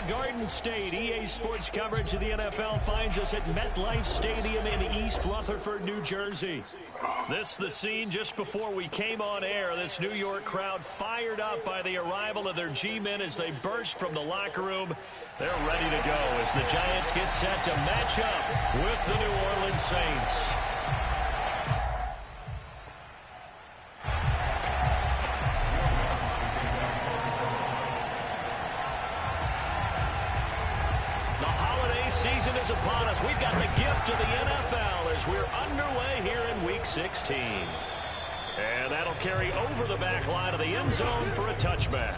Garden State. EA Sports coverage of the NFL finds us at MetLife Stadium in East Rutherford, New Jersey. This the scene just before we came on air. This New York crowd fired up by the arrival of their G-men as they burst from the locker room. They're ready to go as the Giants get set to match up with the New Orleans Saints. Season is upon us. We've got the gift of the NFL as we're underway here in Week 16. And that'll carry over the back line of the end zone for a touchback.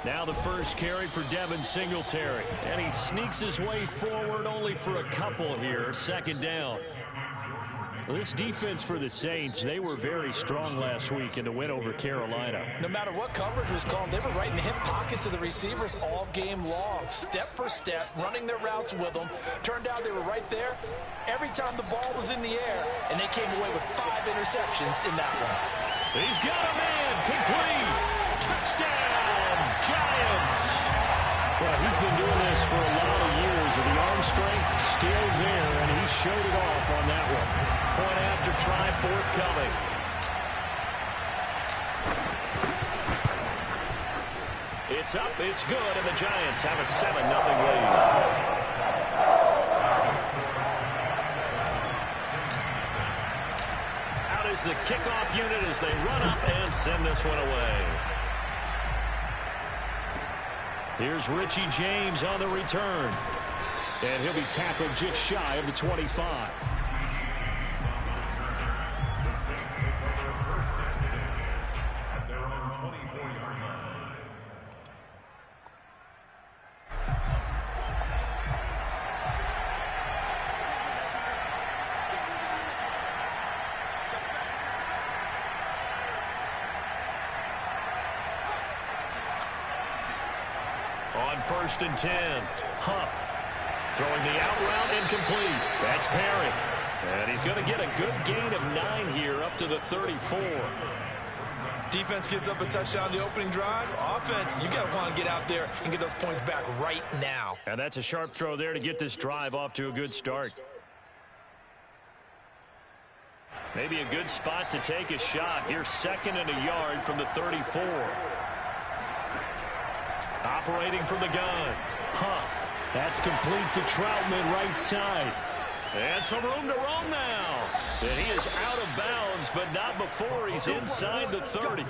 Now the first carry for Devin Singletary. And he sneaks his way forward only for a couple here. Second down. This defense for the Saints, they were very strong last week in the win over Carolina. No matter what coverage was called, they were right in the hip pockets of the receivers all game long. Step for step, running their routes with them. Turned out they were right there every time the ball was in the air, and they came away with 5 interceptions in that one. He's got a man. Complete. Touchdown, Giants. Well, he's been doing this for a lot of years, with the arm strength still there, and he showed it off on that one. Point after try forthcoming. It's up, it's good, and the Giants have a 7-0 lead. Out is the kickoff unit as they run up and send this one away. Here's Richie James on the return. And he'll be tackled just shy of the 25. The Saints take over first and 10 at their own 24-yard line. On first and 10, Huff throwing the out route incomplete. That's Perry. And he's going to get a good gain of 9 here up to the 34. Defense gives up a touchdown the opening drive. Offense, you got to want to get out there and get those points back right now. And that's a sharp throw there to get this drive off to a good start. Maybe a good spot to take a shot. Here's 2nd and a yard from the 34. Operating from the gun. Huff. That's complete to Troutman, right side. And some room to roam now. And he is out of bounds, but not before he's inside the 30.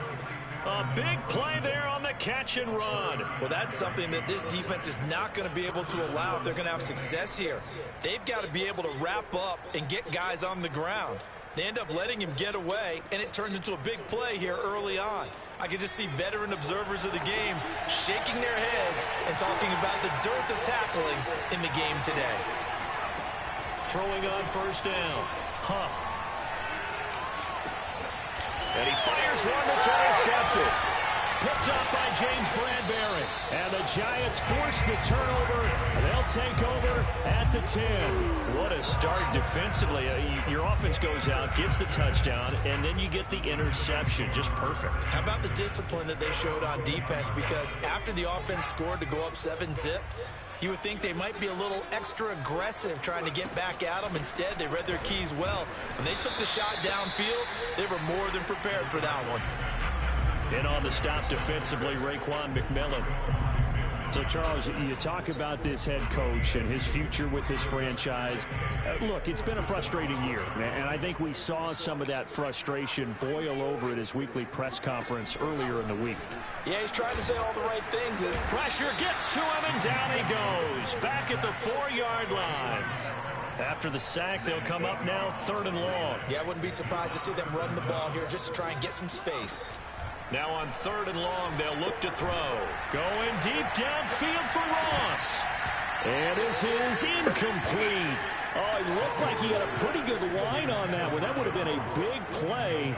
A big play there on the catch and run. Well, that's something that this defense is not going to be able to allow if they're going to have success here. They've got to be able to wrap up and get guys on the ground. They end up letting him get away, and it turns into a big play here early on. I can just see veteran observers of the game shaking their heads and talking about the dearth of tackling in the game today. Throwing on first down. Huff. And he fires one that's intercepted. Picked up by James Bradbury. And the Giants force the turnover. They'll take over at the 10. What a start defensively. Your offense goes out, gets the touchdown, and then you get the interception. Just perfect. How about the discipline that they showed on defense? Because after the offense scored to go up 7-zip, You would think they might be a little extra aggressive trying to get back at them. Instead, they read their keys well. When they took the shot downfield, they were more than prepared for that one. In on the stop defensively, Raekwon McMillan. So, Charles, you talk about this head coach and his future with this franchise. Look, it's been a frustrating year, and I think we saw some of that frustration boil over at his weekly press conference earlier in the week. Yeah, he's trying to say all the right things. Pressure gets to him, and down he goes. Back at the 4-yard line. After the sack, they'll come up now 3rd and long. Yeah, I wouldn't be surprised to see them run the ball here just to try and get some space. Now on 3rd and long, they'll look to throw. Going deep downfield for Ross. And this is incomplete. Oh, it looked like he had a pretty good line on that one. That would have been a big play,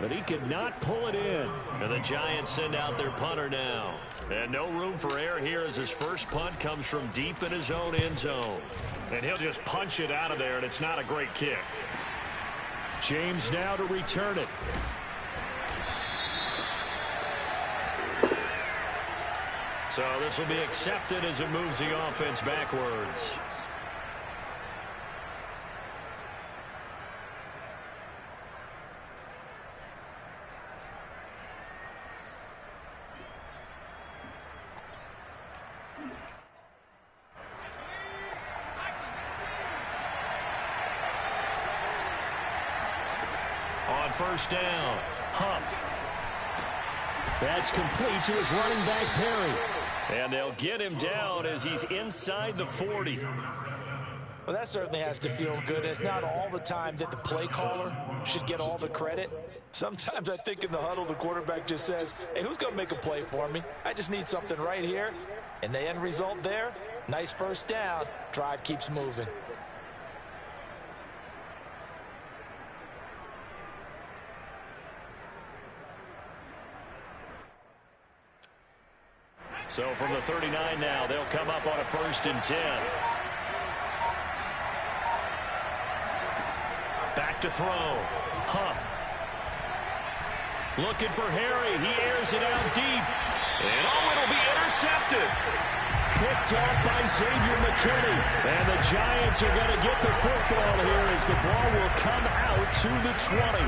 but he could not pull it in. And the Giants send out their punter now. And no room for error here as his first punt comes from deep in his own end zone. And he'll just punch it out of there, and it's not a great kick. James now to return it. So this will be accepted as it moves the offense backwards. On 1st down, Huff. That's complete to his running back, Perry. And they'll get him down as he's inside the 40. Well, that certainly has to feel good. It's not all the time that the play caller should get all the credit. Sometimes I think in the huddle, the quarterback just says, hey, who's going to make a play for me? I just need something right here. And the end result there, nice 1st down. Drive keeps moving. So from the 39 now, they'll come up on a 1st and 10. Back to throw. Huff. Looking for Harry. He airs it out deep. And it'll be intercepted. Picked off by Xavier McKinney. And the Giants are going to get the football here as the ball will come out to the 20.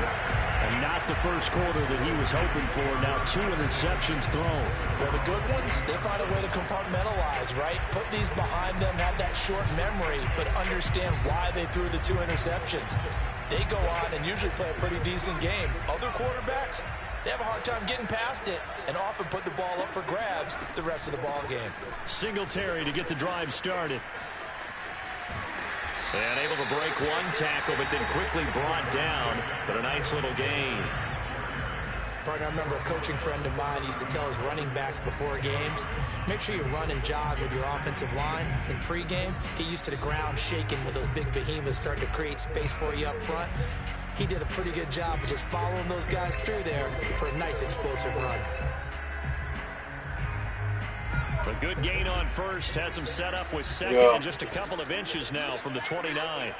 And not the first quarter that he was hoping for. Now 2 interceptions thrown. Well, the good ones, they find a way to compartmentalize, right? Put these behind them, have that short memory, but understand why they threw the 2 interceptions. They go on and usually play a pretty decent game. Other quarterbacks, they have a hard time getting past it and often put the ball up for grabs the rest of the ball game. Singletary to get the drive started. And able to break one tackle, but then quickly brought down. But a nice little gain. Partner, I remember a coaching friend of mine used to tell his running backs before games, make sure you run and jog with your offensive line in pregame. Get used to the ground shaking when those big behemoths start to create space for you up front. He did a pretty good job of just following those guys through there for a nice explosive run. A good gain on 1st, has him set up with 2nd and just a couple of inches now from the 29. My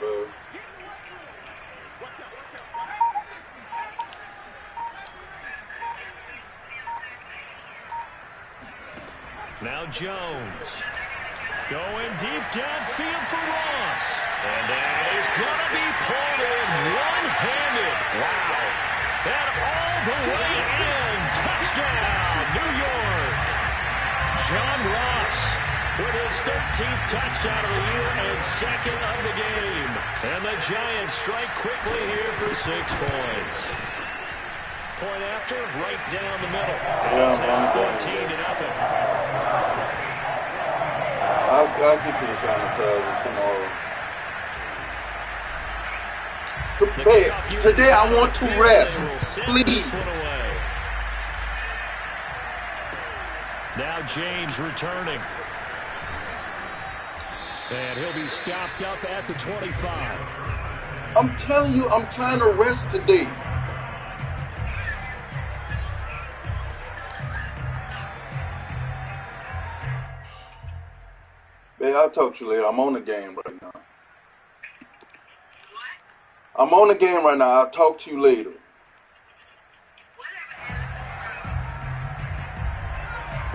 bad. Now Jones. Going deep downfield for Ross. And that is going to be pulled in one-handed. Wow. And all the way in. Touchdown, New York. John Ross with his 13th touchdown of the year and 2nd of the game. And the Giants strike quickly here for 6 points. Point after, right down the middle. It's now 14-0. I'll get to the sanitizer tomorrow. Hey, today I want to rest, please. Now James returning. And he'll be stopped up at the 25. I'm telling you, I'm trying to rest today. Hey, I'll talk to you later. I'm on the game right now. I'm on the game right now. I'll talk to you later.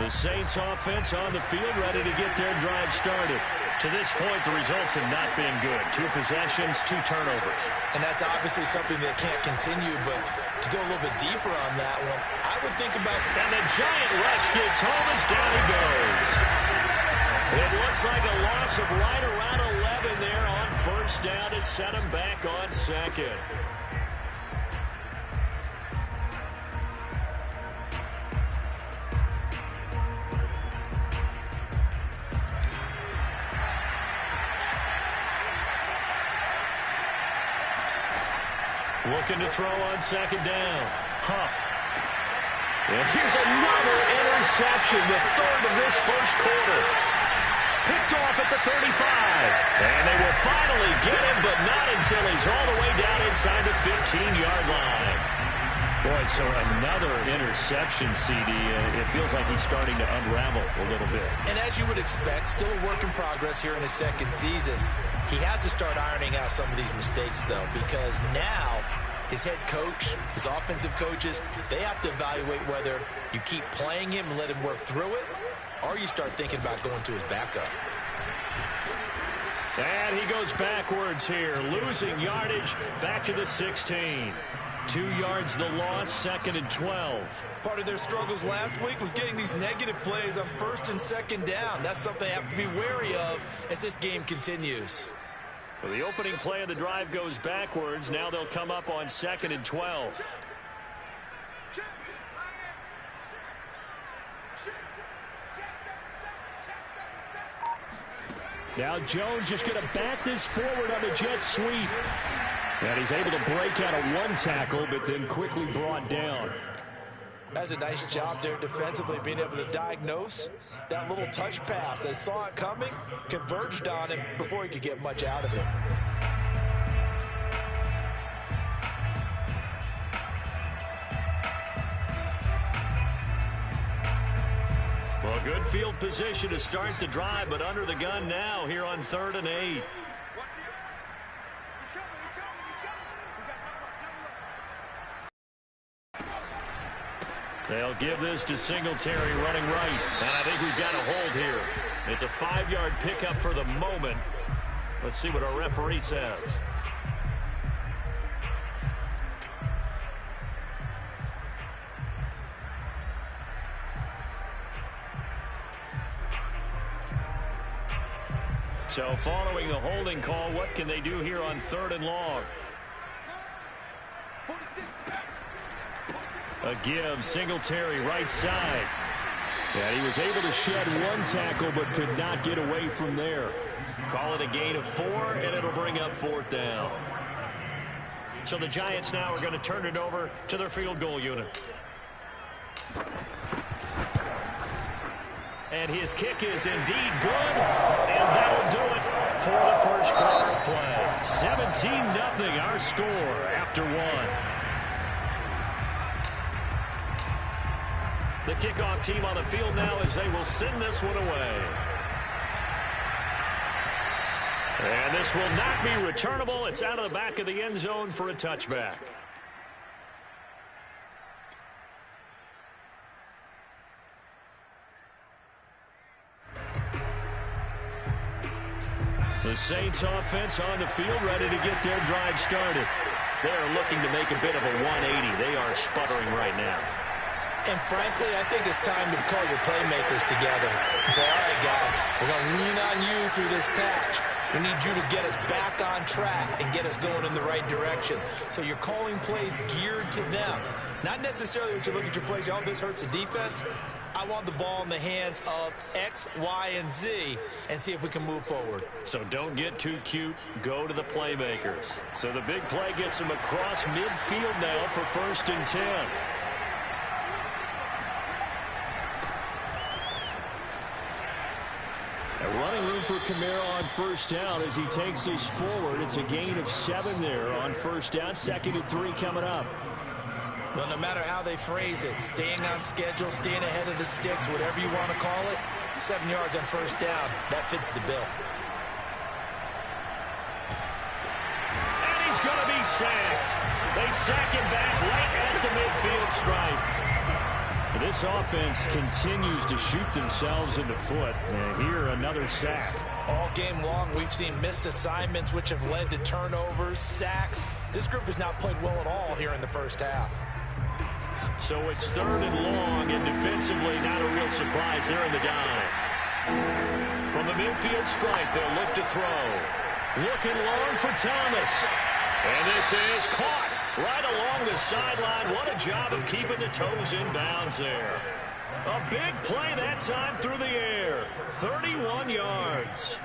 The Saints offense on the field, ready to get their drive started. To this point, the results have not been good. 2 possessions, 2 turnovers. And that's obviously something that can't continue, but to go a little bit deeper on that one, I would think about... And the giant rush gets home as down he goes. It looks like a loss of right around 11 there on first down to set him back on second. Looking to throw on second down. Huff. And here's another interception, the 3rd of this first quarter. Picked off at the 35. And they will finally get him, but not until he's all the way down inside the 15-yard line. Boy, so another interception, CD. It feels like he's starting to unravel a little bit. And as you would expect, still a work in progress here in his second season. He has to start ironing out some of these mistakes, though, because now his head coach, his offensive coaches, they have to evaluate whether you keep playing him and let him work through it, or you start thinking about going to his backup. And he goes backwards here, losing yardage back to the 16. 2 yards the loss, 2nd and 12. Part of their struggles last week was getting these negative plays on 1st and 2nd down. That's something they have to be wary of as this game continues. So the opening play of the drive goes backwards. Now they'll come up on 2nd and 12. Now Jones just going to back this forward on the jet sweep. And he's able to break out of 1 tackle, but then quickly brought down. That's a nice job there defensively, being able to diagnose that little touch pass. They saw it coming, converged on him before he could get much out of it. Well, good field position to start the drive, but under the gun now here on 3rd and 8. They'll give this to Singletary running right. And I think we've got a hold here. It's a 5-yard pickup for the moment. Let's see what our referee says. So following the holding call, what can they do here on 3rd and long? A give, Singletary right side. And he was able to shed 1 tackle but could not get away from there. Call it a gain of 4, and it'll bring up 4th down. So the Giants now are going to turn it over to their field goal unit. And his kick is indeed good, and that'll do it for the first quarter play. 17-0 our score after 1. The kickoff team on the field now as they will send this one away. And this will not be returnable. It's out of the back of the end zone for a touchback. The Saints offense on the field ready to get their drive started. They're looking to make a bit of a 180. They are sputtering right now. And frankly, I think it's time to call your playmakers together and say, all right, guys, we're going to lean on you through this patch. We need you to get us back on track and get us going in the right direction. So you're calling plays geared to them. Not necessarily that you look at your plays, oh, this hurts the defense. I want the ball in the hands of X, Y, and Z and see if we can move forward. So don't get too cute. Go to the playmakers. So the big play gets them across midfield now for 1st and 10. A running room for Kamara on 1st down as he takes us forward. It's a gain of 7 there on 1st down. 2nd and 3 coming up. Well, no matter how they phrase it, staying on schedule, staying ahead of the sticks, whatever you want to call it, 7 yards on 1st down, that fits the bill. And he's going to be sacked. They sack him back right at the midfield stripe. This offense continues to shoot themselves in the foot. And here, another sack. All game long, we've seen missed assignments, which have led to turnovers, sacks. This group has not played well at all here in the first half. So it's 3rd and long, and defensively, not a real surprise. They're in the dime. From the midfield stripe, they'll look to throw. Looking long for Thomas. And this is caught right along the sideline. What a job of keeping the toes in bounds there. A big play that time through the air. 31 yards.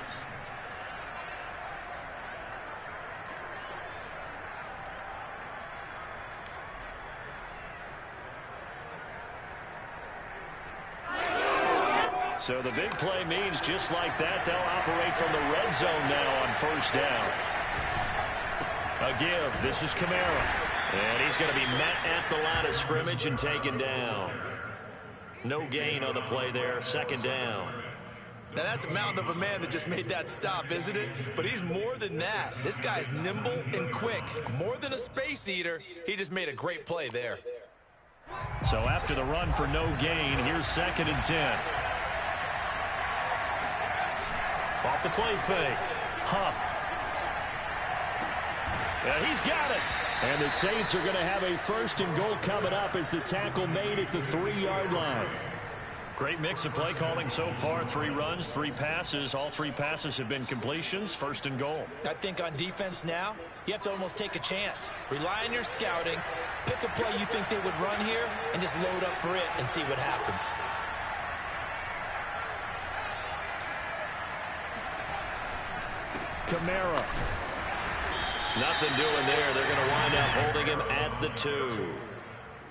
So the big play means just like that, they'll operate from the red zone now on 1st down. A give. This is Kamara. And he's going to be met at the line of scrimmage and taken down. No gain on the play there. 2nd down. Now that's a mountain of a man that just made that stop, isn't it? But he's more than that. This guy's nimble and quick. More than a space eater. He just made a great play there. So after the run for no gain, here's 2nd and 10. Off the play fake. Huff. And he's got it. And the Saints are going to have a 1st and goal coming up as the tackle made at the 3-yard line. Great mix of play calling so far. 3 runs, 3 passes. All 3 passes have been completions. 1st and goal. I think on defense now, you have to almost take a chance. Rely on your scouting. Pick a play you think they would run here and just load up for it and see what happens. Kamara. Nothing doing there. They're going to wind up holding him at the 2.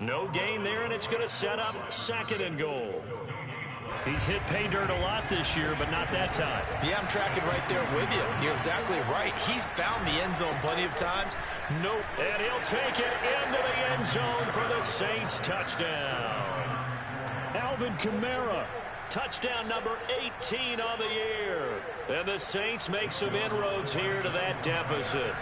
No gain there, and it's going to set up 2nd and goal. He's hit pay dirt a lot this year, but not that time. Yeah, I'm tracking right there with you. You're exactly right. He's found the end zone plenty of times. Nope. And he'll take it into the end zone for the Saints touchdown. Alvin Kamara. Touchdown number 18 on the year. And the Saints make some inroads here to that deficit.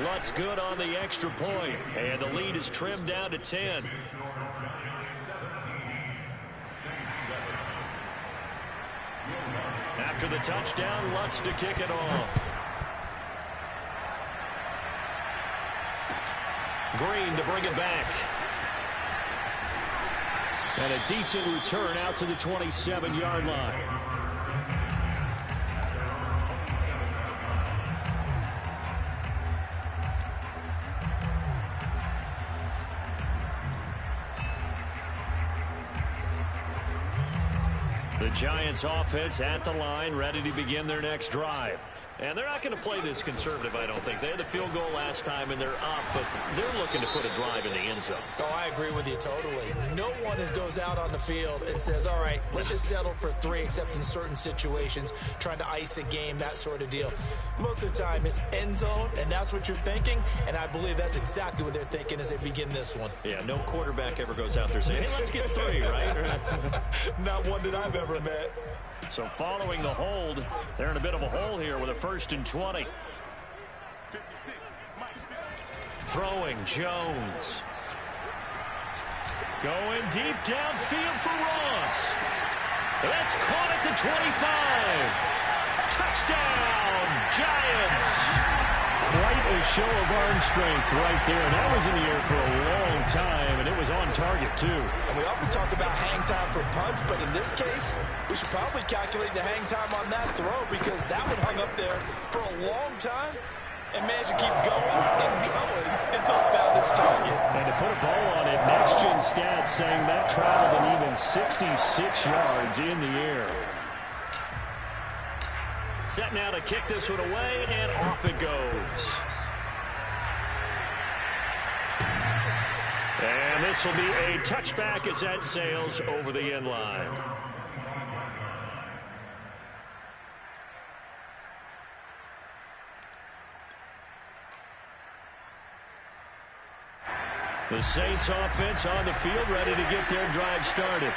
Lutz good on the extra point. And the lead is trimmed down to 10. After the touchdown, Lutz to kick it off. Green to bring it back. And a decent return out to the 27-yard line. The Giants offense at the line, ready to begin their next drive. And they're not going to play this conservative, I don't think. They had the field goal last time, and they're up, but they're looking to put a drive in the end zone. Oh, I agree with you totally. No one goes out on the field and says, all right, let's just settle for 3, except in certain situations, trying to ice a game, that sort of deal. Most of the time, it's end zone, and that's what you're thinking, and I believe that's exactly what they're thinking as they begin this one. Yeah, no quarterback ever goes out there saying, hey, let's get 3, right? Not one that I've ever met. So following the hold, they're in a bit of a hole here with a 1st and 20. Throwing Jones. Going deep downfield for Ross. That's caught at the 25. Touchdown, Giants. Quite a show of arm strength right there. And that was in the air for a long time, and it was on target, too. And we often talk about hang time for punts, but in this case, we should probably calculate the hang time on that throw because that one hung up there for a long time and managed to keep going and going until it found its target. And to put a ball on it, Next Gen Stats saying that traveled an even 66 yards in the air. Set now to kick this one away, and off it goes. And this will be a touchback as that sails over the end line. The Saints offense on the field, ready to get their drive started.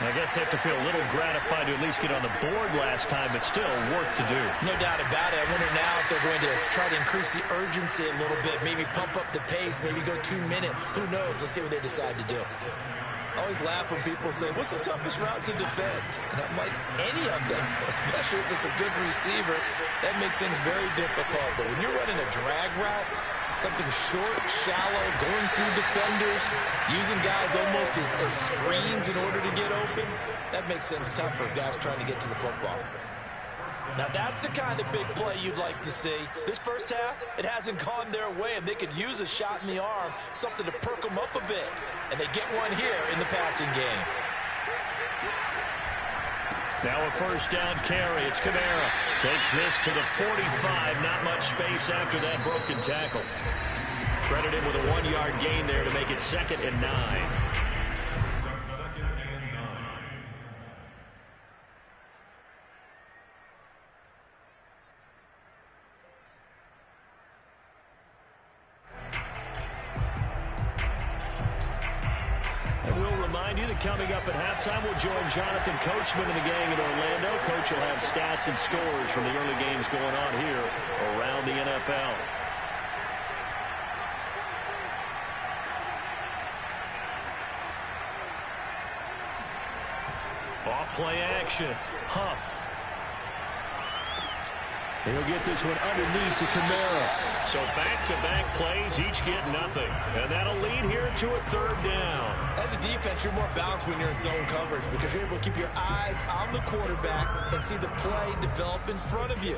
I guess they have to feel a little gratified to at least get on the board last time, but still work to do. No doubt about it. I wonder now if they're going to try to increase the urgency a little bit, maybe pump up the pace, maybe go 2 minute. Who knows? Let's see what they decide to do. I always laugh when people say, what's the toughest route to defend? And I'm like, any of them, especially if it's a good receiver. That makes things very difficult. But when you're running a drag route, something short, shallow, going through defenders, using guys almost as screens in order to get open, that makes things tough for guys trying to get to the football. Now that's the kind of big play you'd like to see. This first half, it hasn't gone their way, and they could use a shot in the arm, something to perk them up a bit. And they get one here in the passing game. Now a first down carry. It's Kamara. Takes this to the 45. Not much space after that broken tackle. Credit him with a 1-yard gain there to make it 2nd and 9. Coming up at halftime, we'll join Jonathan Coachman and the gang in Orlando. Coach will have stats and scores from the early games going on here around the NFL. Off play action. Huff. He'll get this one underneath to Kamara. So back-to-back plays, each get nothing. And that'll lead here to a 3rd down. As a defense, you're more balanced when you're in zone coverage because you're able to keep your eyes on the quarterback and see the play develop in front of you.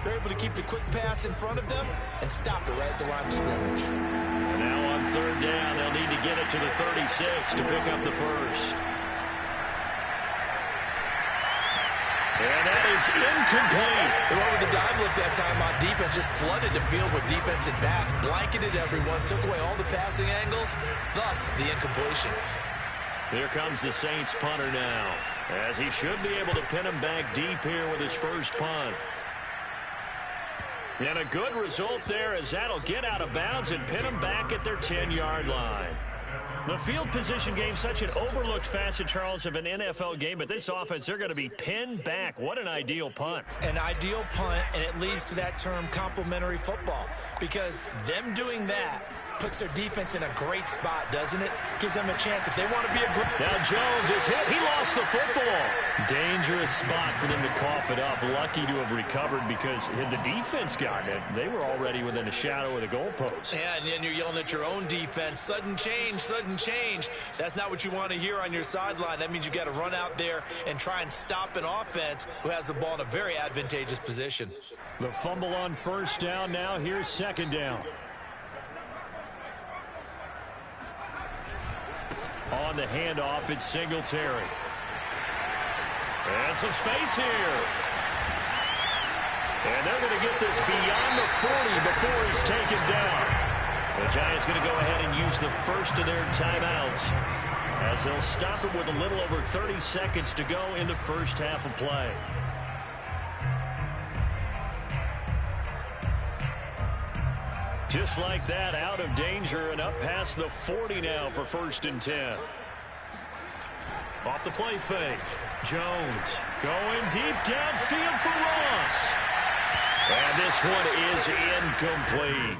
They're able to keep the quick pass in front of them and stop it right at the line of scrimmage. And now on 3rd down, they'll need to get it to the 36 to pick up the first. And that is incomplete. They went with the dime look that time on defense, just flooded the field with defensive backs, blanketed everyone, took away all the passing angles, thus the incompletion. Here comes the Saints punter now, as he should be able to pin him back deep here with his first punt. And a good result there, as that'll get out of bounds and pin him back at their 10-yard line. The field position game, such an overlooked facet, Charles, of an NFL game, but this offense, they're going to be pinned back. What an ideal punt. An ideal punt, and it leads to that term complementary football, because them doing that puts their defense in a great spot, doesn't it? Gives them a chance if they want to be a great... Now Jones is hit. He lost the football. Dangerous spot for them to cough it up. Lucky to have recovered because had the defense gotten it, they were already within a shadow of the goalpost. Yeah, and then you're yelling at your own defense. Sudden change, sudden change. That's not what you want to hear on your sideline. That means you got to run out there and try and stop an offense who has the ball in a very advantageous position. The fumble on first down. Now here's 2nd down. On the handoff, it's Singletary. And some space here. And they're going to get this beyond the 40 before he's taken down. The Giants going to go ahead and use the first of their timeouts, as they'll stop it with a little over 30 seconds to go in the first half of play. Just like that, out of danger and up past the 40 now for 1st and 10. Off the play fake. Jones going deep downfield for Ross. And this one is incomplete.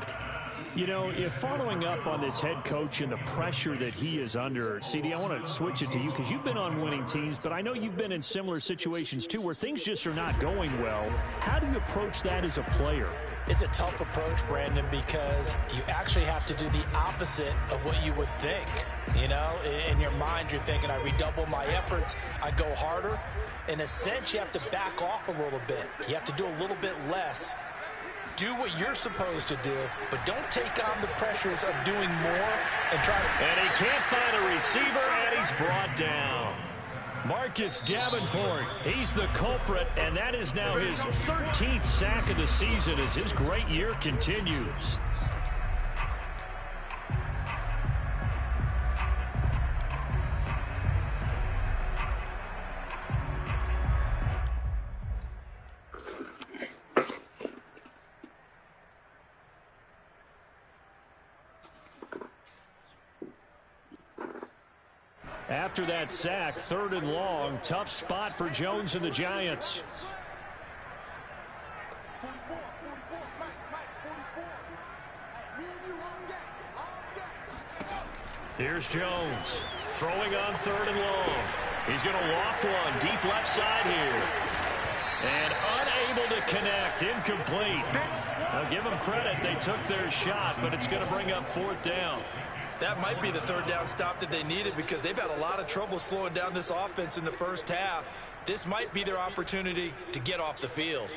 You know, if following up on this head coach and the pressure that he is under, CD, I want to switch it to you because you've been on winning teams, but I know you've been in similar situations too where things just are not going well. How do you approach that as a player? It's a tough approach, Brandon, because you actually have to do the opposite of what you would think. You know, in your mind, you're thinking, I redouble my efforts, I go harder. In a sense, you have to back off a little bit. You have to do a little bit less. Do what you're supposed to do, but don't take on the pressures of doing more and try to... And he can't find a receiver, and he's brought down. Marcus Davenport, he's the culprit, and that is now his 13th sack of the season as his great year continues. After that sack, 3rd and long, tough spot for Jones and the Giants. Here's Jones throwing on 3rd and long. He's going to loft one deep left side here. And unable to connect. Incomplete. Now give them credit. They took their shot, but it's going to bring up 4th down. That might be the 3rd down stop that they needed because they've had a lot of trouble slowing down this offense in the first half. This might be their opportunity to get off the field.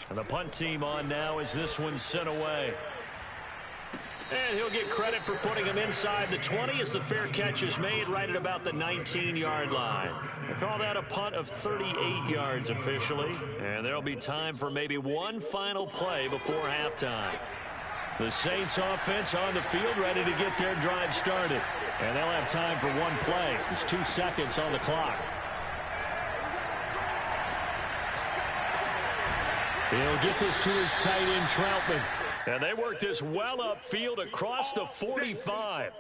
And the punt team on now as this one's sent away. And he'll get credit for putting him inside the 20 as the fair catch is made right at about the 19-yard line. They call that a punt of 38 yards officially. And there'll be time for maybe one final play before halftime. The Saints offense on the field ready to get their drive started. And they'll have time for one play. There's 2 seconds on the clock. He'll get this to his tight end, Troutman. And they work this well upfield across the 45.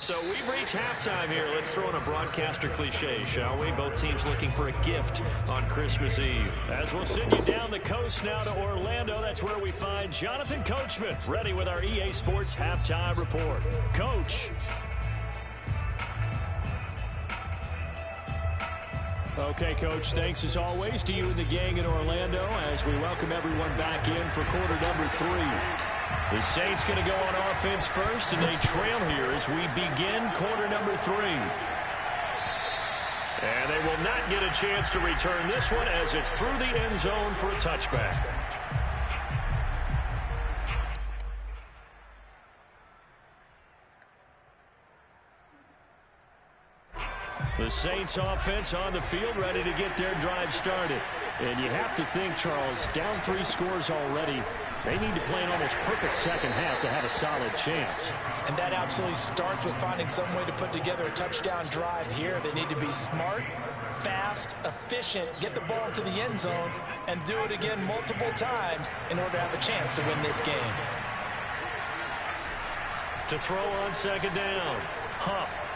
So we've reached halftime here. Let's throw in a broadcaster cliche, shall we? Both teams looking for a gift on Christmas Eve. As we'll send you down the coast now to Orlando, that's where we find Jonathan Coachman, ready with our EA Sports Halftime Report. Coach. Okay, Coach, thanks as always to you and the gang in Orlando as we welcome everyone back in for quarter number 3. The Saints going to go on offense first, and they trail here as we begin quarter number 3. And they will not get a chance to return this one as it's through the end zone for a touchback. The Saints offense on the field ready to get their drive started. And you have to think, Charles, down 3 scores already. They need to play an almost perfect second half to have a solid chance. And that absolutely starts with finding some way to put together a touchdown drive here. They need to be smart, fast, efficient, get the ball into the end zone, and do it again multiple times in order to have a chance to win this game. To throw on second down, Huff.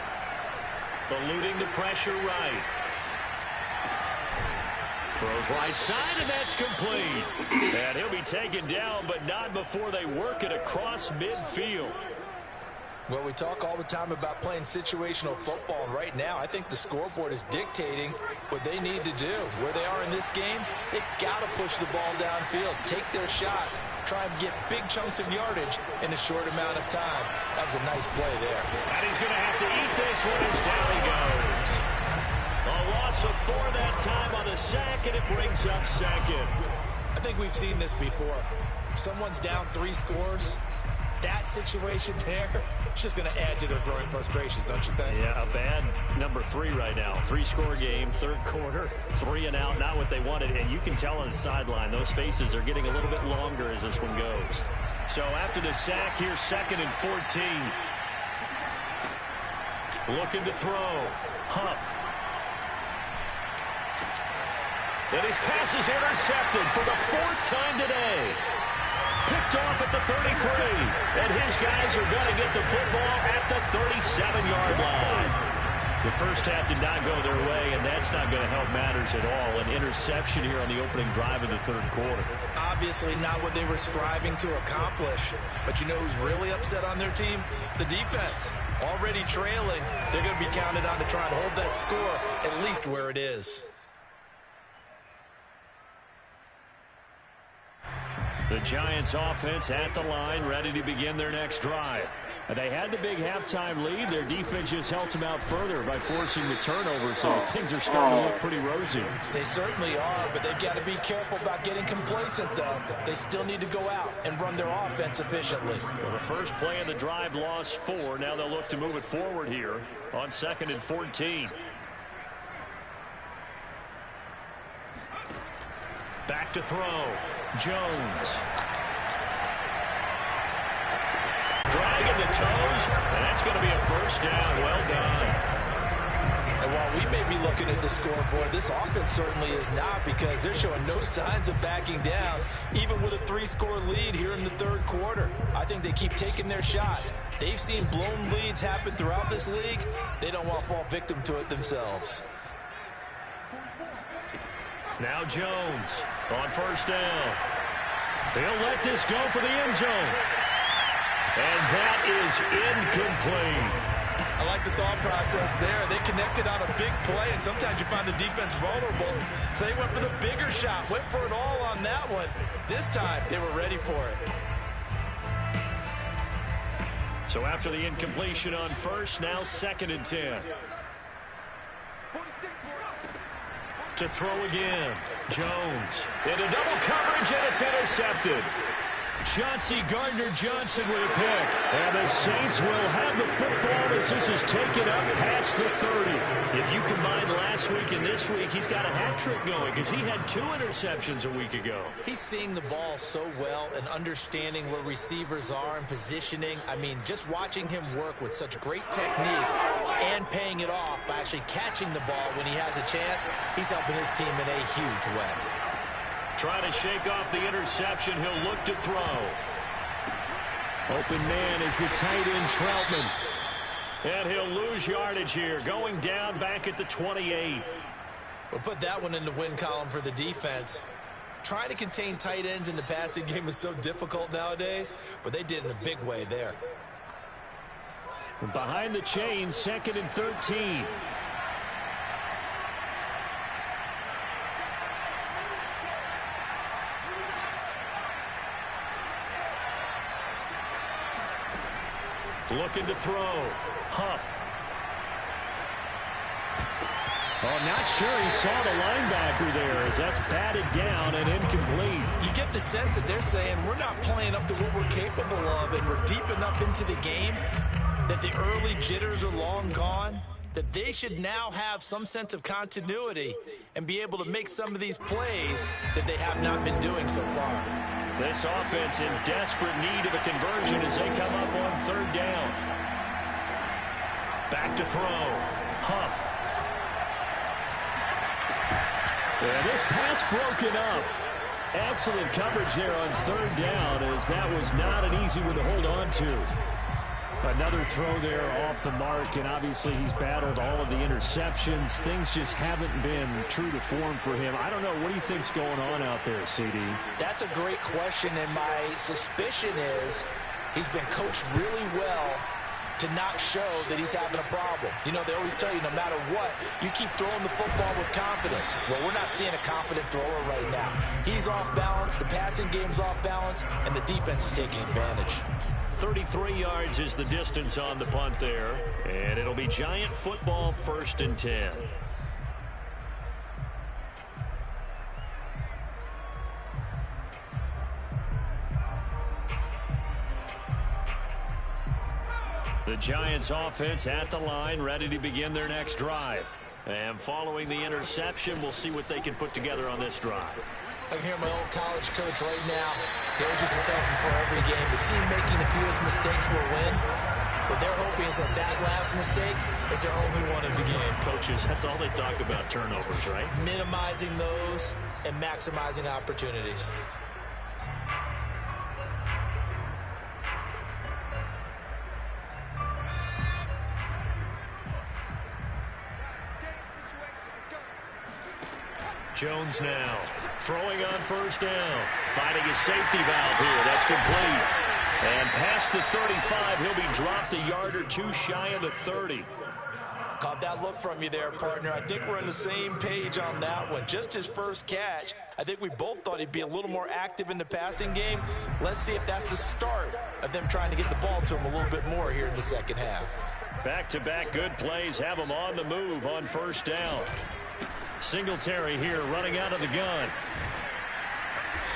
Eluding the pressure right. Throws right side, and that's complete. And he'll be taken down, but not before they work it across midfield. Well, we talk all the time about playing situational football, and right now I think the scoreboard is dictating what they need to do. Where they are in this game, they got to push the ball downfield, take their shots, try and get big chunks of yardage in a short amount of time. That was a nice play there. And he's going to have to eat this one as down he goes. A loss of 4 that time on the sack, and it brings up second. I think we've seen this before. Someone's down 3 scores. That situation there, it's just going to add to their growing frustrations, don't you think? Yeah, a bad number 3 right now. 3-score game, 3rd quarter, 3 and out, not what they wanted. And you can tell on the sideline, those faces are getting a little bit longer as this one goes. So after the sack, here's 2nd and 14. Looking to throw. Huff. And his pass is intercepted for the 4th time today. Picked off at the 33. And his guys are going to get the football at the 37-yard line. The first half did not go their way, and that's not going to help matters at all. An interception here on the opening drive of the 3rd quarter. Obviously not what they were striving to accomplish. But you know who's really upset on their team? The defense. Already trailing. They're going to be counted on to try and hold that score at least where it is. The Giants offense at the line, ready to begin their next drive. They had the big halftime lead. Their defense just helped them out further by forcing the turnover, so things are starting to look pretty rosy. They certainly are, but they've got to be careful about getting complacent, though. They still need to go out and run their offense efficiently. Well, the first play of the drive lost 4. Now they'll look to move it forward here on 2nd and 14. Back to throw. Jones. Dragging the toes, and that's going to be a first down. Well done. And while we may be looking at the scoreboard, this offense certainly is not, because they're showing no signs of backing down, even with a 3-score lead here in the third quarter. I think they keep taking their shots. They've seen blown leads happen throughout this league. They don't want to fall victim to it themselves. Now Jones on first down. He'll let this go for the end zone. And that is incomplete. I like the thought process there. They connected on a big play, and sometimes you find the defense vulnerable. So they went for the bigger shot, went for it all on that one. This time, they were ready for it. So after the incompletion on first, now 2nd and 10. To throw again. Jones into double coverage, and it's intercepted. Chauncey Gardner-Johnson with a pick. And the Saints will have the football as this is taken up past the 30. If you combine last week and this week, he's got a hat trick going because he had 2 interceptions a week ago. He's seeing the ball so well and understanding where receivers are and positioning. I mean, just watching him work with such great technique and paying it off by actually catching the ball when he has a chance, he's helping his team in a huge way. Trying to shake off the interception. He'll look to throw. Open man is the tight end, Troutman. And he'll lose yardage here, going down back at the 28. We'll put that one in the win column for the defense. Trying to contain tight ends in the passing game is so difficult nowadays, but they did in a big way there. Behind the chains, 2nd and 13. Looking to throw. Huff. Oh, not sure he saw the linebacker there as that's batted down and incomplete. You get the sense that they're saying we're not playing up to what we're capable of, and we're deep enough into the game that the early jitters are long gone, that they should now have some sense of continuity and be able to make some of these plays that they have not been doing so far. This offense in desperate need of a conversion as they come up on 3rd down. Back to throw. Huff. And this pass broken up. Excellent coverage there on 3rd down, as that was not an easy one to hold on to. Another throw there off the mark, and obviously he's battled all of the interceptions. Things just haven't been true to form for him. I don't know. What do you think's going on out there, CD? That's a great question, and my suspicion is he's been coached really well to not show that he's having a problem. You know, they always tell you no matter what, you keep throwing the football with confidence. Well, we're not seeing a confident thrower right now. He's off balance, the passing game's off balance, and the defense is taking advantage. 33 yards is the distance on the punt there. And it'll be Giant football, 1st and 10. The Giants offense at the line, ready to begin their next drive. And following the interception, we'll see what they can put together on this drive. I can hear my old college coach right now. He always used to tell us before every game, the team making the fewest mistakes will win. What they're hoping is that that last mistake is their only one of the game. Coaches, that's all they talk about, turnovers, right? Minimizing those and maximizing opportunities. Jones now throwing on 1st down, finding his safety valve here. That's complete. And past the 35, he'll be dropped a yard or 2 shy of the 30. Caught that look from you there, partner. I think we're on the same page on that one. Just his first catch. I think we both thought he'd be a little more active in the passing game. Let's see if that's the start of them trying to get the ball to him a little bit more here in the second half. Back-to-back good plays have him on the move on 1st down. Singletary here running out of the gun.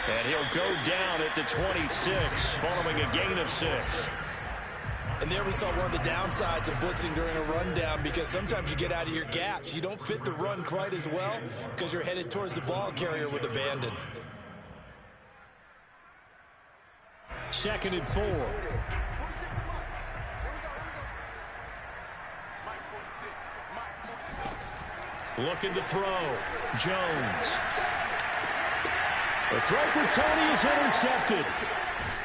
And he'll go down at the 26 following a gain of 6. And there we saw one of the downsides of blitzing during a rundown, because sometimes you get out of your gaps. You don't fit the run quite as well because you're headed towards the ball carrier with abandon. 2nd and 4. Looking to throw. Jones. The throw for Tony is intercepted.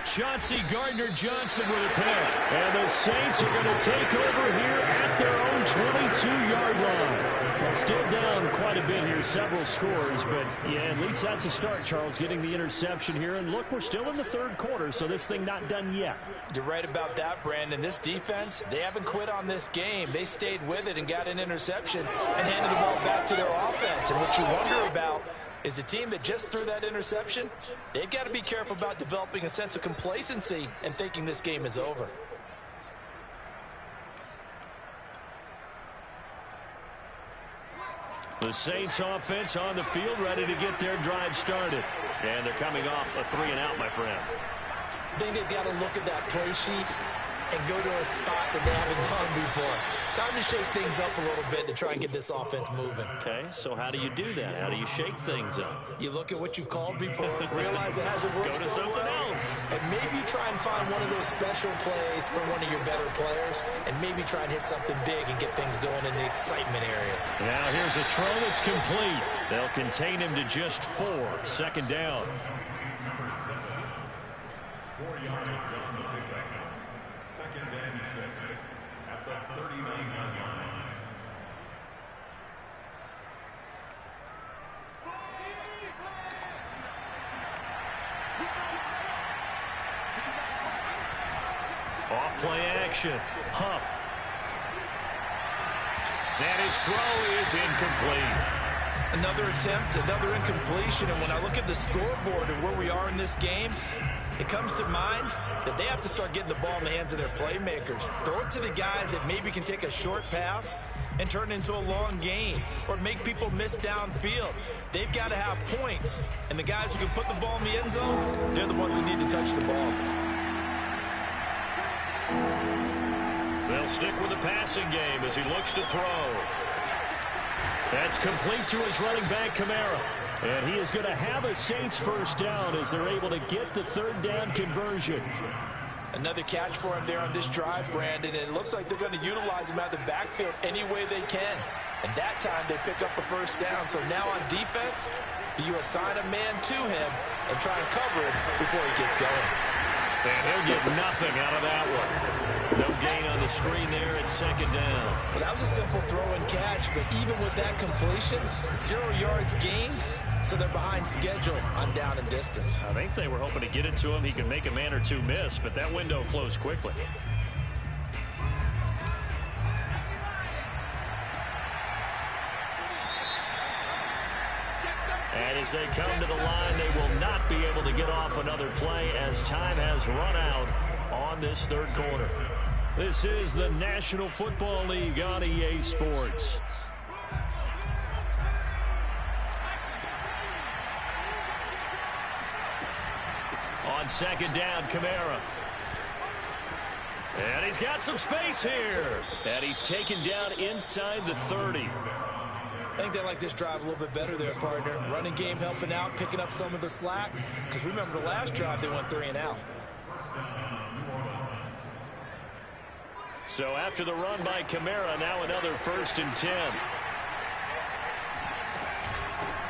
Chauncey Gardner-Johnson with a pick. And the Saints are going to take over here at their own 22-yard line. Well, still down quite a bit here, several scores, but yeah, at least that's a start, Charles, getting the interception here. And look, we're still in the third quarter, so this thing not done yet. You're right about that, Brandon. This defense, they haven't quit on this game. They stayed with it and got an interception and handed the ball back to their offense. And what you wonder about is the team that just threw that interception, they've got to be careful about developing a sense of complacency and thinking this game is over. The Saints offense on the field, ready to get their drive started. And they're coming off a 3-and-out, my friend. I think they've got to look at that play sheet and go to a spot that they haven't gone before. Time to shake things up a little bit to try and get this offense moving. Okay, so how do you do that? How do you shake things up? You look at what you've called before, realize it hasn't worked Go to so something well, else. and maybe try and find one of those special plays for one of your better players, and maybe try and hit something big and get things going in the excitement area. Now here's a throw that's complete. They'll contain him to just 4. Second down. Number 7. 4 yards on the pickup. Second and 6 at the 39-yard line. Off play action. Huff. And his throw is incomplete. Another attempt, another incompletion, and when I look at the scoreboard and where we are in this game, it comes to mind that they have to start getting the ball in the hands of their playmakers. Throw it to the guys that maybe can take a short pass and turn it into a long gain or make people miss downfield. They've got to have points, and the guys who can put the ball in the end zone, they're the ones that need to touch the ball. They'll stick with the passing game as he looks to throw. That's complete to his running back, Kamara. And he is going to have a Saints first down as they're able to get the third down conversion. Another catch for him there on this drive, Brandon, and it looks like they're going to utilize him out of the backfield any way they can. And that time they pick up a first down. So now on defense, do you assign a man to him and try and cover him before he gets going? And he'll get nothing out of that one. No gain on the screen there at second down. Well, that was a simple throw and catch, but even with that completion, 0 yards gained, so they're behind schedule on down and distance. I think they were hoping to get it to him. He could make a man or two miss, but that window closed quickly. And as they come to the line, they will not be able to get off another play as time has run out on this third quarter. This is the National Football League on EA Sports. On second down, Kamara. And he's got some space here. And he's taken down inside the 30. I think they like this drive a little bit better there, partner. Running game helping out, picking up some of the slack. Because remember, the last drive, they went 3 and out. So after the run by Kamara, now another 1st and 10.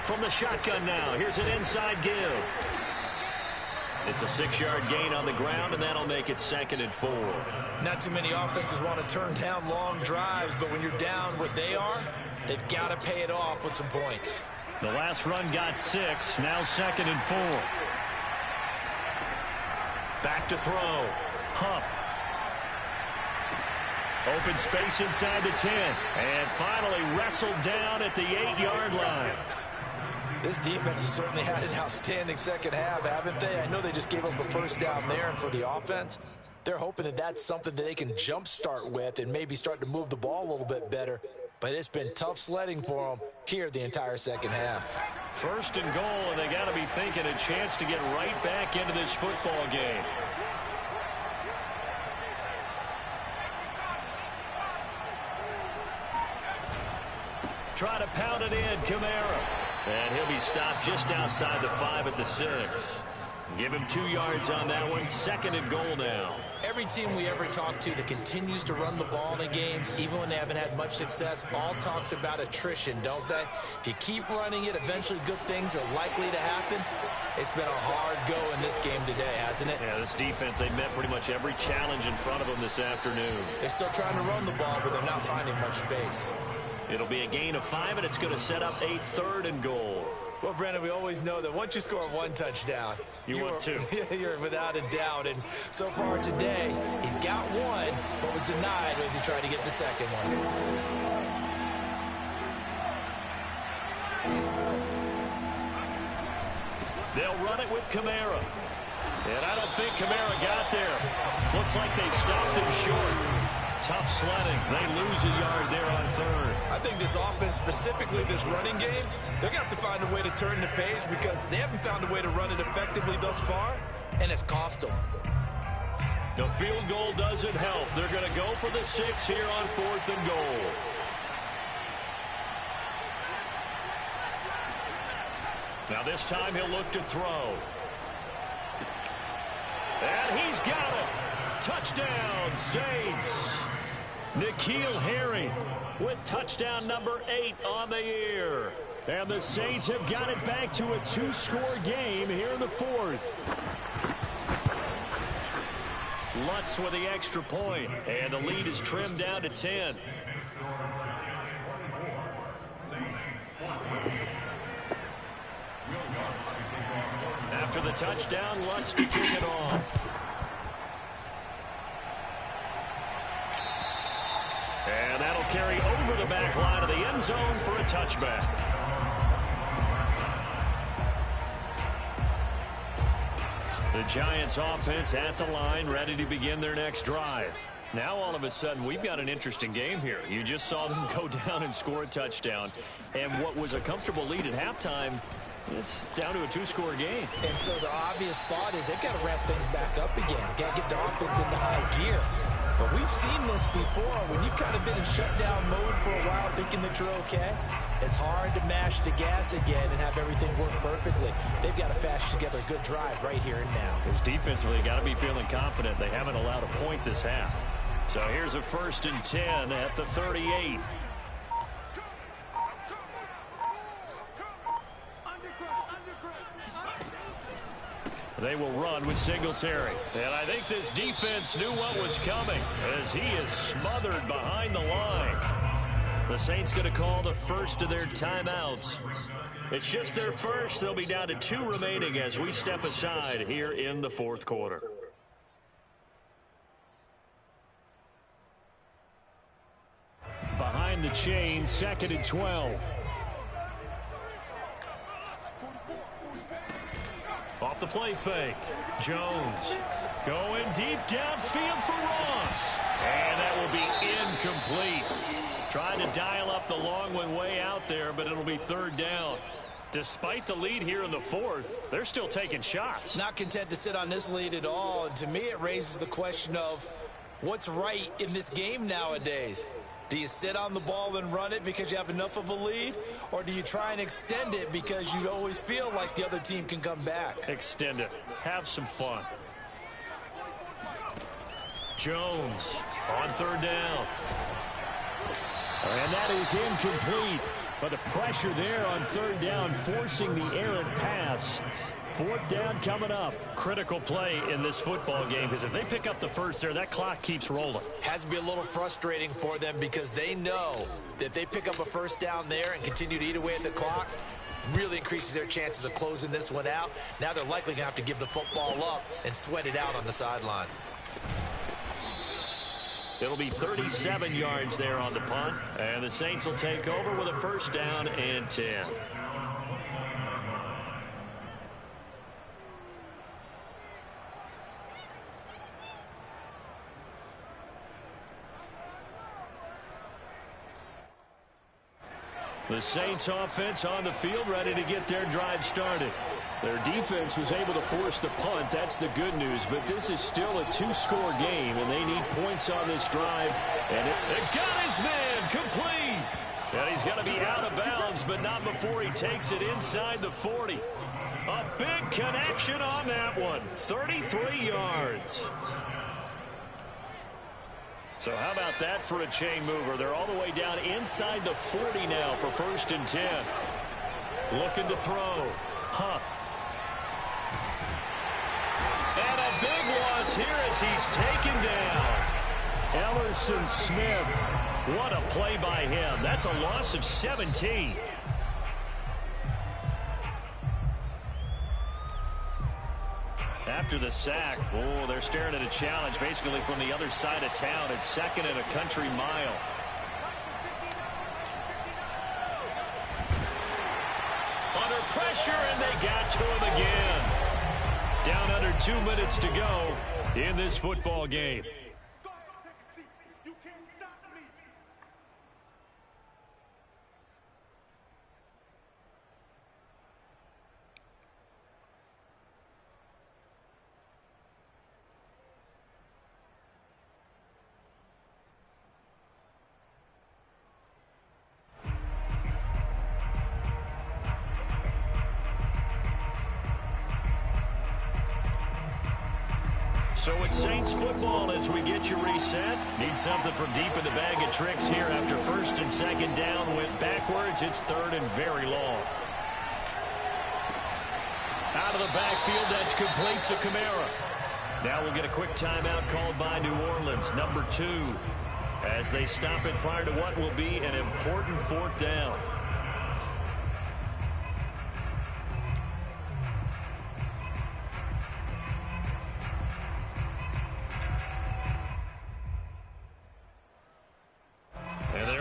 From the shotgun now, here's an inside give. It's a 6-yard gain on the ground, and that'll make it 2nd and 4. Not too many offenses want to turn down long drives, but when you're down what they are, they've got to pay it off with some points. The last run got 6, now 2nd and 4. Back to throw. Huff. Open space inside the 10. And finally wrestled down at the 8-yard line. This defense has certainly had an outstanding second half, haven't they? I know they just gave up a first down there, and for the offense, they're hoping that that's something that they can jumpstart with and maybe start to move the ball a little bit better. But it's been tough sledding for them here the entire second half. 1st and goal, and they got to be thinking a chance to get right back into this football game. Try to pound it in, Kamara. And he'll be stopped just outside the 5 at the 6. Give him 2 yards on that one. 2nd and goal now. Every team we ever talk to that continues to run the ball in a game, even when they haven't had much success, all talks about attrition, don't they? If you keep running it, eventually good things are likely to happen. It's been a hard go in this game today, hasn't it? Yeah, this defense, they met pretty much every challenge in front of them this afternoon. They're still trying to run the ball, but they're not finding much space. It'll be a gain of 5, and it's going to set up a 3rd and goal. Well, Brandon, we always know that once you score 1 touchdown, want 2. You're without a doubt. And so far today, he's got 1, but was denied as he tried to get the second one. They'll run it with Kamara. And I don't think Kamara got there. Looks like they stopped him short. Tough sledding. They lose a yard there on 3rd. I think this offense, specifically this running game, they're going to have to find a way to turn the page because they haven't found a way to run it effectively thus far, and it's cost them. The field goal doesn't help. They're going to go for the 6 here on 4th and goal. Now this time he'll look to throw. And he's got it. Touchdown, Saints. N'Keal Harry with touchdown number 8 on the year. And the Saints have got it back to a 2-score game here in the 4th. Lutz with the extra point, and the lead is trimmed down to 10. After the touchdown, Lutz to kick it off. And that'll carry over the back line of the end zone for a touchback. The Giants offense at the line, ready to begin their next drive. Now all of a sudden we've got an interesting game here. You just saw them go down and score a touchdown. And what was a comfortable lead at halftime, it's down to a 2-score game. And so the obvious thought is they've got to ramp things back up again. Got to get the offense into high gear. But we've seen this before. When you've kind of been in shutdown mode for a while thinking that you're okay, it's hard to mash the gas again and have everything work perfectly. They've got to fashion together a good drive right here and now. Because defensively, got to be feeling confident. They haven't allowed a point this half. So here's a 1st and 10 at the 38. They will run with Singletary. And I think this defense knew what was coming as he is smothered behind the line. The Saints going to call the first of their timeouts. It's just their first. They'll be down to 2 remaining as we step aside here in the 4th quarter. Behind the chain, 2nd and 12. Off the play fake. Jones going deep downfield for Ross. And that will be incomplete. Trying to dial up the long one way out there, but it'll be 3rd down. Despite the lead here in the 4th, they're still taking shots. Not content to sit on this lead at all. And to me, it raises the question of what's right in this game nowadays. Do you sit on the ball and run it because you have enough of a lead? Or do you try and extend it because you always feel like the other team can come back? Extend it. Have some fun. Jones on 3rd down. And that is incomplete. But the pressure there on 3rd down, forcing the errant pass. 4th down coming up. Critical play in this football game because if they pick up the first there, that clock keeps rolling. Has to be a little frustrating for them because they know that if they pick up a 1st down there and continue to eat away at the clock, really increases their chances of closing this one out. Now they're likely going to have to give the football up and sweat it out on the sideline. It'll be 37 yards there on the punt, and the Saints will take over with a 1st down and 10. The Saints offense on the field ready to get their drive started. Their defense was able to force the punt. That's the good news. But this is still a 2-score game, and they need points on this drive. And it got his man complete. And he's got to be out of bounds, but not before he takes it inside the 40. A big connection on that one. 33 yards. So how about that for a chain mover? They're all the way down inside the 40 now for 1st and 10. Looking to throw. Huff. And a big loss here as he's taken down. Ellerson Smith. What a play by him. That's a loss of 17. After the sack, oh, they're staring at a challenge basically from the other side of town. It's 2nd and a country mile. Under pressure, and they got to him again. Down under 2 minutes to go in this football game. So it's Saints football as we get you reset. Need something from deep in the bag of tricks here after 1st and 2nd down. Went backwards. It's 3rd and very long. Out of the backfield, that's complete to Kamara. Now we'll get a quick timeout called by New Orleans, number 2, as they stop it prior to what will be an important 4th down.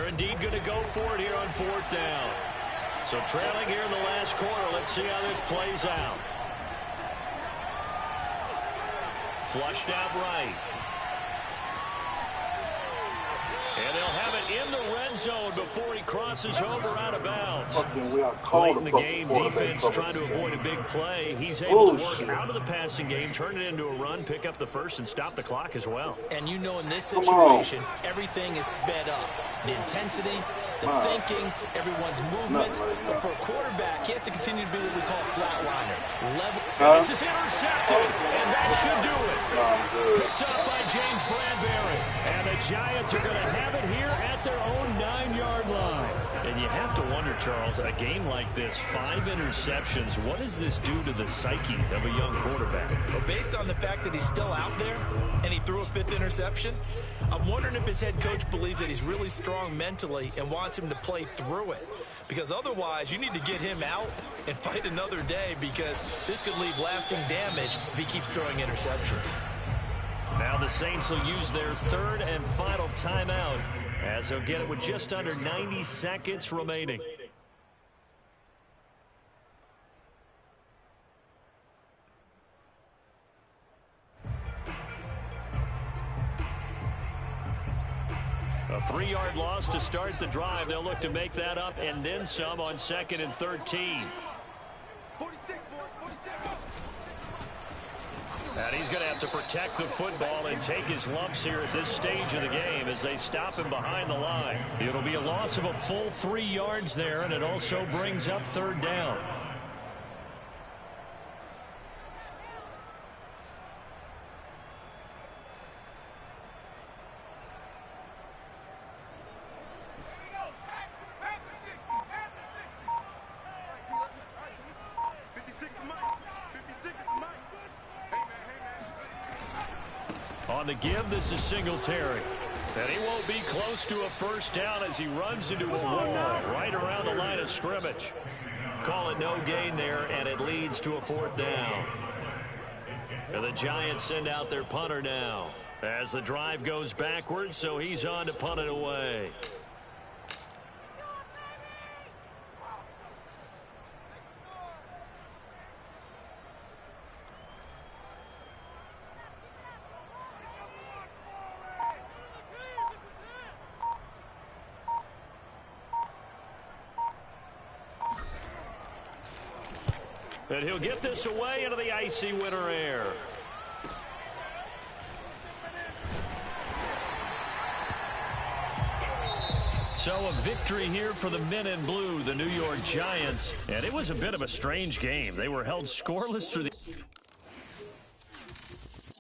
Indeed going to go for it here on 4th down. So trailing here in the last quarter. Let's see how this plays out. Flushed out right. And they'll have it in the red zone before he crosses over out of bounds. Late in the game, defense trying to avoid a big play. He's able to work out of the passing game, turn it into a run, pick up the first, and stop the clock as well. And you know in this situation, everything is sped up. The intensity, the thinking, everyone's movement. But for a quarterback, he has to continue to be what we call a flatliner. This is intercepted, and that should do it. Picked up by James Bradbury. And the Giants are going to have it here at their own 9-yard line. And you have to wonder, Charles, a game like this, 5 interceptions, what does this do to the psyche of a young quarterback? Well, based on the fact that he's still out there and he threw a 5th interception, I'm wondering if his head coach believes that he's really strong mentally and wants him to play through it. Because otherwise, you need to get him out and fight another day, because this could leave lasting damage if he keeps throwing interceptions. Now the Saints will use their 3rd and final timeout, as they'll get it with just under 90 seconds remaining. A 3-yard loss to start the drive. They'll look to make that up and then some on 2nd and 13. And he's going to have to protect the football and take his lumps here at this stage of the game as they stop him behind the line. It'll be a loss of a full 3 yards there, and it also brings up 3rd down. On the give, this is Singletary. And he won't be close to a 1st down as he runs into a wall right around the line of scrimmage. Call it no gain there, and it leads to a 4th down. And the Giants send out their punter now as the drive goes backwards, so he's on to punt it away. And he'll get this away into the icy winter air. So a victory here for the men in blue, the New York Giants. And it was a bit of a strange game. They were held scoreless through the